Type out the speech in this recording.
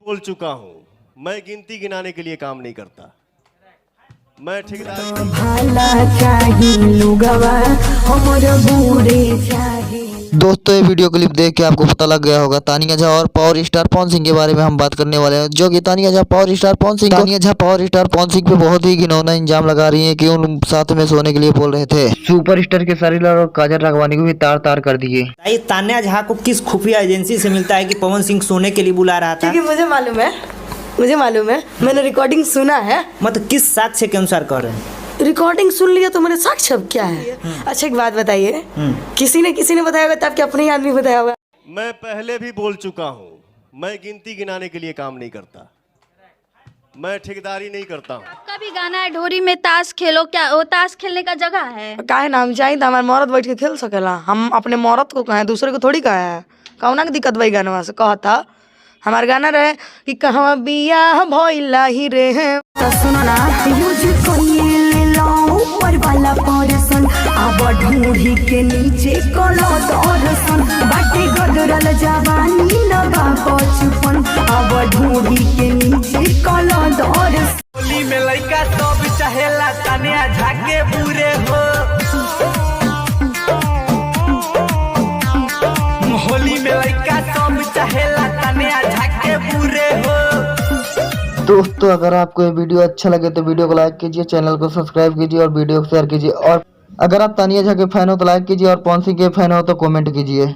बोल चुका हूँ, मैं गिनती गिनाने के लिए काम नहीं करता। मैं ठेकेदार दोस्तों ये वीडियो क्लिप देख के आपको पता लग गया होगा तानिया झा और पावर स्टार पवन सिंह के बारे में हम बात करने वाले हैं। जो कि तानिया झा पावर स्टार पवन सिंह पे बहुत ही घिनौना इल्जाम लगा रही हैं कि उन साथ में सोने के लिए बोल रहे थे। सुपरस्टार के सारीलाल और काजल राघवानी को भी तार तार कर दिए। तान्या झा को किस खुफिया एजेंसी से मिलता है कि पवन सिंह सोने के लिए बुला रहा था? क्योंकि मुझे मालूम है, मैंने रिकॉर्डिंग सुना है। मतलब किस साक्ष्य के अनुसार कर रहे हैं? रिकॉर्डिंग सुन लिया तो मैंने साक्ष्य अब क्या है। अच्छा एक बात बताइए, किसी ने बताया होगा तब कि अपने ही आदमी बताया होगा। मैं पहले भी बोल चुका हूँ, मैं गिनती गिनाने के लिए काम नहीं करता। मैं ठेकेदारी नहीं करता हूँ। आपका भी गाना है ढोरी में ताश खेलो, क्या वो ताश खेलने का जगह है? काहे नाम चाहिए हमारे मौरत बैठ के खेल सकेला। हम अपने मौरत को कहें, दूसरे को थोड़ी कहा है। कौना की दिक्कत भाई गाना से कहा था। हमारा गाना रहे कि कहाँ बिया भइला ही रे है। सुनो ना ऊपर वाला परसन अब ढूंढी के नीचे कलो दर्शन बाटे गदरल जवानी लगा बचपन अब ढूंढी के नीचे कलो दर्शन। होली में लइका सब चाहेला तानिया झा के बुरे हो। होली में लइका सब चाहेला तानिया झा के बुरे हो। दोस्तों अगर आपको ये वीडियो अच्छा लगे तो वीडियो को लाइक कीजिए, चैनल को सब्सक्राइब कीजिए और वीडियो को शेयर कीजिए। और अगर आप तानिया झा के फैन हो तो लाइक कीजिए और पवन सिंह के फैन हो तो कमेंट कीजिए।